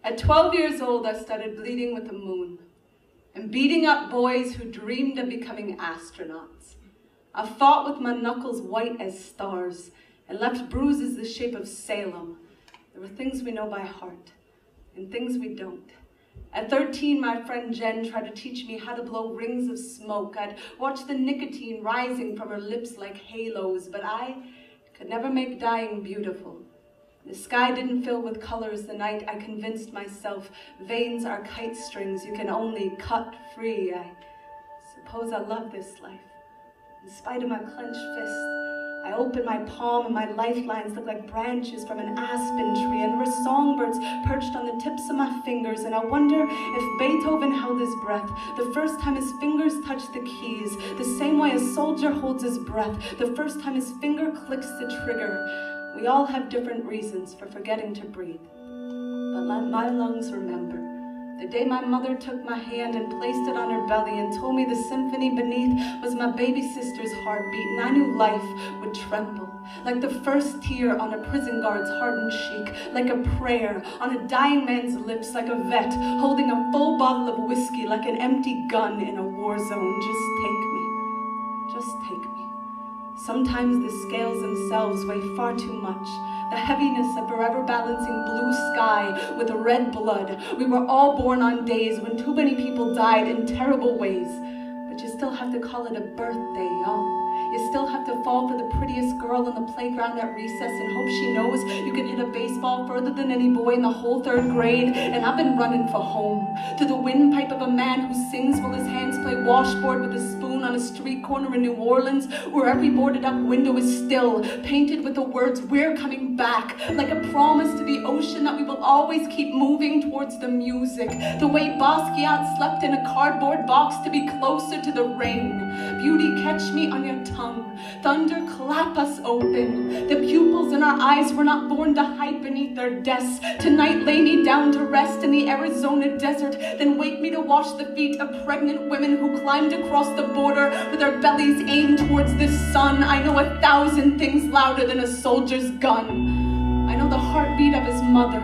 At 12 years old, I started bleeding with the moon and beating up boys who dreamed of becoming astronauts. I fought with my knuckles white as stars and left bruises the shape of Salem. There were things we know by heart and things we don't. At 13, my friend Jen tried to teach me how to blow rings of smoke. I'd watch the nicotine rising from her lips like halos, but I could never make dying beautiful. The sky didn't fill with colors the night I convinced myself veins are kite strings you can only cut free. I suppose I love this life. In spite of my clenched fist, I open my palm and my lifelines look like branches from an aspen tree, and there were songbirds perched on the tips of my fingers, and I wonder if Beethoven held his breath the first time his fingers touched the keys, the same way a soldier holds his breath the first time his finger clicks the trigger. We all have different reasons for forgetting to breathe, but my lungs remember. The day my mother took my hand and placed it on her belly and told me the symphony beneath was my baby sister's heartbeat, and I knew life would tremble, like the first tear on a prison guard's hardened cheek, like a prayer on a dying man's lips, like a vet holding a full bottle of whiskey, like an empty gun in a war zone. Just take me. Just take me. Sometimes the scales themselves weigh far too much. The heaviness of forever balancing blue sky with red blood. We were all born on days when too many people died in terrible ways. But you still have to call it a birthday, y'all. You still have to fall for the prettiest girl on the playground at recess and hope she knows you can hit a baseball further than any boy in the whole third grade. And I've been running for home, to the windpipe of a man who sings while his hands play washboard with a spoon on a street corner in New Orleans, where every boarded up window is still painted with the words, "We're coming back," like a promise to the ocean that we will always keep moving towards the music. The way Basquiat slept in a cardboard box to be closer to the rain. Beauty, catch me on your tongue. Thunder, clap us open. The pupils in our eyes were not born to hide beneath their desks. Tonight lay me down to rest in the Arizona desert, then wake me to wash the feet of pregnant women who climbed across the border with their bellies aimed towards the sun. I know 1,000 things louder than a soldier's gun. I know the heartbeat of his mother.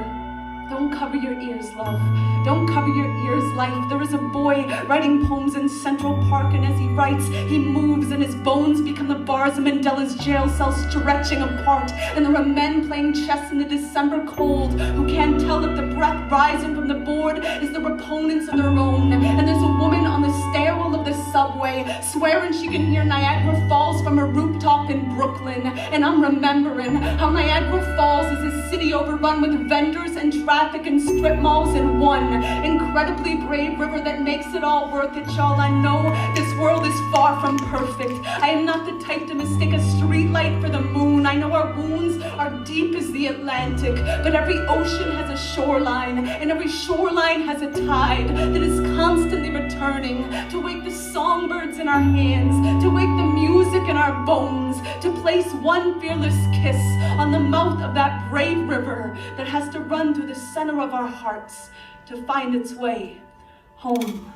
Don't cover your ears, love. Don't cover your ears, life. There is a boy writing poems in Central Park, and as he writes, he moves, and his bones become the bars of Mandela's jail cell stretching apart. And there are men playing chess in the December cold who can't tell if the breath rising from the board is the opponents of their own. And there's a woman on the stairwell of the subway swearing she can hear Niagara Falls from a rooftop in Brooklyn. And I'm remembering how Niagara Falls is a city overrun with vendors and traffic and strip malls in one incredibly brave river that makes it all worth it, y'all. I know this world is far from perfect. I am not the type to mistake a streetlight for the moon. I know our wounds are deep as the Atlantic, but every ocean has a shoreline, and every shoreline has a tide that is constantly returning to wake the songbirds in our hands, to wake the music in our bones, to place one fearless kiss on the mouth of that brave river that has to run through the center of our hearts to find its way home.